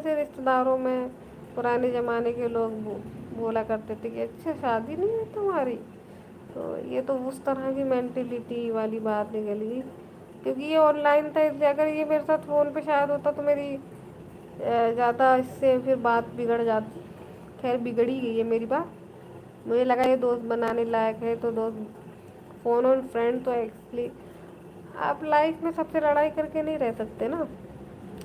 जैसे रिश्तेदारों में पुराने ज़माने के लोग बोला करते थे कि अच्छा शादी नहीं है तुम्हारी। तो ये तो उस तरह की मेंटेलिटी वाली बात निकल गई, क्योंकि ये ऑनलाइन था, इसलिए अगर ये मेरे साथ फ़ोन पे शायद होता तो मेरी ज़्यादा इससे फिर बात बिगड़ जाती। खैर बिगड़ ही गई है मेरी बात। मुझे लगा ये दोस्त बनाने लायक है तो दोस्त, फ़ोन और फ्रेंड तो एक्चुअली आप लाइफ में सबसे लड़ाई करके नहीं रह सकते ना,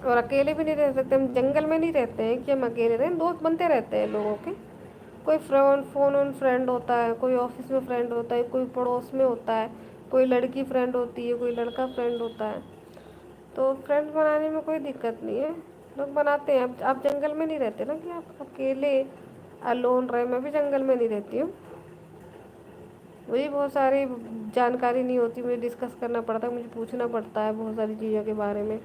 और अकेले भी नहीं रह सकते। हम जंगल में नहीं रहते हैं कि हम अकेले रहें, दोस्त बनते रहते हैं लोगों के। कोई फ़ोन ऑन फ्रेंड होता है, कोई ऑफिस में फ्रेंड होता है, कोई पड़ोस में होता है, कोई लड़की फ्रेंड होती है, कोई लड़का फ्रेंड होता है। तो फ्रेंड्स बनाने में कोई दिक्कत नहीं है, लोग बनाते हैं। अब आप जंगल में नहीं रहते ना कि आप अकेले अलोन रहे। मैं भी जंगल में नहीं रहती हूँ, मुझे बहुत सारी जानकारी नहीं होती, मुझे डिस्कस करना पड़ता है, मुझे पूछना पड़ता है बहुत सारी चीज़ों के बारे में।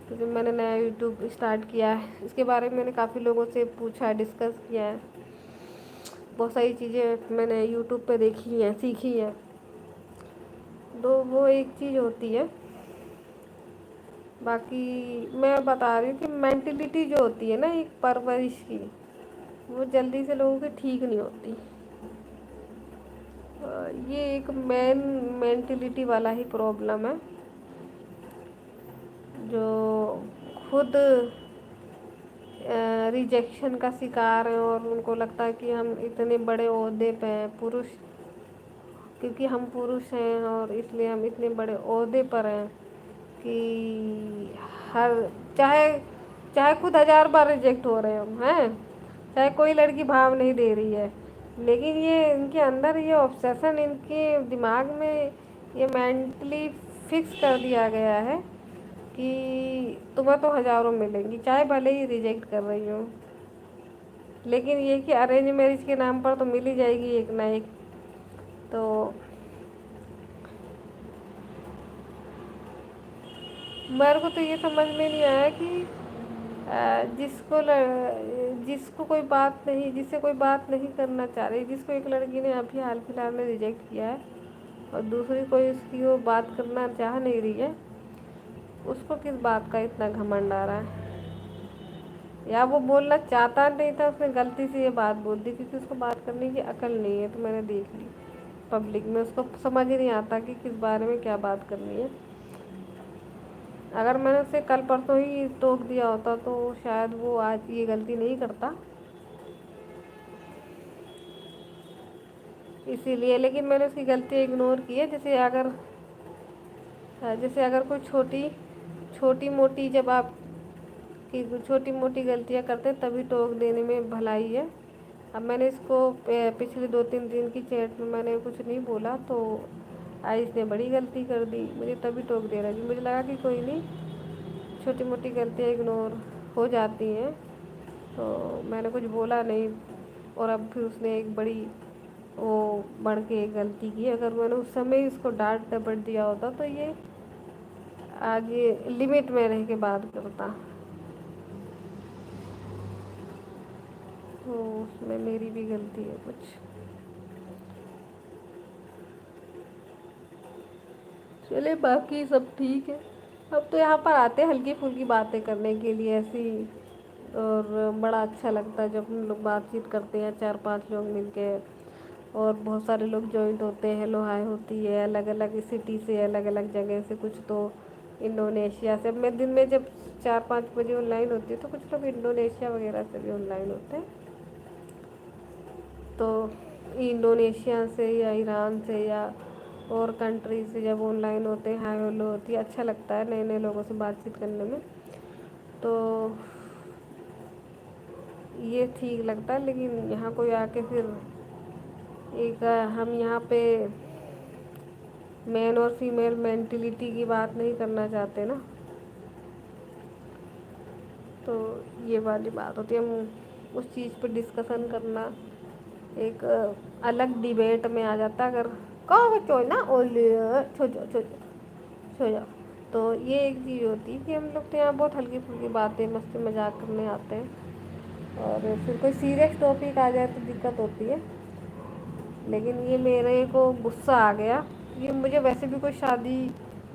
क्योंकि मैंने नया यूट्यूब स्टार्ट किया है, इसके बारे में मैंने काफ़ी लोगों से पूछा, डिस्कस किया है। बहुत सारी चीज़ें मैंने यूट्यूब पे देखी हैं, सीखी हैं। तो वो एक चीज़ होती है। बाकी मैं बता रही हूँ कि मेंटलिटी जो होती है ना एक परवरिश की, वो जल्दी से लोगों की ठीक नहीं होती। ये एक मेंटलिटी वाला ही प्रॉब्लम है, जो खुद रिजेक्शन का शिकार है और उनको लगता है कि हम इतने बड़े ओहदे पे हैं, पुरुष, क्योंकि हम पुरुष हैं और इसलिए हम इतने बड़े ओहदे पर हैं कि हर चाहे चाहे खुद 1000 बार रिजेक्ट हो रहे हम हैं, चाहे कोई लड़की भाव नहीं दे रही है, लेकिन ये इनके अंदर ये ऑब्सेशन, इनके दिमाग में ये मेंटली फिक्स कर दिया गया है कि तुम्हें तो हज़ारों मिलेंगी, चाहे भले ही रिजेक्ट कर रही हो। लेकिन ये कि अरेंज मैरिज के नाम पर तो मिल ही जाएगी एक ना एक। तो मेरे को तो ये समझ में नहीं आया कि जिसको कोई बात नहीं, जिससे कोई बात नहीं करना चाह रही, जिसको एक लड़की ने अभी हाल फिलहाल में रिजेक्ट किया है और दूसरी कोई उसकी वो बात करना चाह नहीं रही है, उसको किस बात का इतना घमंड आ रहा है। या वो बोलना चाहता नहीं था, उसने गलती से ये बात बोल दी, क्योंकि उसको बात करने की अकल नहीं है। तो मैंने देख ली पब्लिक में, उसको समझ ही नहीं आता कि किस बारे में क्या बात करनी है। अगर मैंने उसे कल परसों ही टोक दिया होता तो शायद वो आज ये गलती नहीं करता, इसीलिए। लेकिन मैंने उसकी गलती इग्नोर की है। जैसे अगर कोई छोटी मोटी, जब आप की छोटी मोटी गलतियाँ करते हैं तभी टोक देने में भलाई है। अब मैंने इसको पिछले 2-3 दिन की चैट में मैंने कुछ नहीं बोला, तो आज इसने बड़ी गलती कर दी, मुझे तभी टोक दे रहा है। मुझे लगा कि कोई नहीं, छोटी मोटी गलतियाँ इग्नोर हो जाती हैं, तो मैंने कुछ बोला नहीं। और अब फिर उसने एक बड़ी वो बढ़ के एक गलती की। अगर मैंने उस समय ही उसको डांट डपट दिया होता तो ये आगे लिमिट में रह के बात करता। तो उसमें मेरी भी गलती है कुछ। चले बाकी सब ठीक है। अब तो यहाँ पर आते हैं हल्की फुल्की बातें करने के लिए ऐसी, और बड़ा अच्छा लगता है जब हम लोग बातचीत करते हैं 4-5 लोग मिलके, और बहुत सारे लोग जॉइंट होते हैं, हेलो हाय होती है, अलग अलग सिटी से, अलग अलग जगह से, कुछ तो इंडोनेशिया से। अब मैं दिन में जब 4-5 बजे ऑनलाइन होती है तो कुछ लोग इंडोनेशिया वगैरह से भी ऑनलाइन होते हैं। तो इंडोनेशिया से या ईरान से या और कंट्री से जब ऑनलाइन होते हैं, हाय हेलो होती है, अच्छा लगता है नए नए लोगों से बातचीत करने में। तो ये ठीक लगता है। लेकिन यहाँ कोई आके फिर एक हम यहाँ पे मेल और फीमेल मेंटलिटी की बात नहीं करना चाहते ना, तो ये वाली बात होती है। हम उस चीज़ पर डिस्कशन करना एक अलग डिबेट में आ जाता। अगर कहो चो ना ओले छो जाओ छो जाओ छो जाओ, तो ये एक चीज़ होती है कि हम लोग तो यहाँ बहुत हल्की फुल्की बातें मस्ती मजाक करने आते हैं, और फिर कोई सीरियस टॉपिक आ जाए तो दिक्कत होती है। लेकिन ये मेरे को गुस्सा आ गया। ये मुझे वैसे भी कोई शादी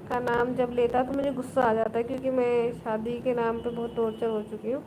का नाम जब लेता है तो मुझे गुस्सा आ जाता है, क्योंकि मैं शादी के नाम पे बहुत टॉर्चर हो चुकी हूँ।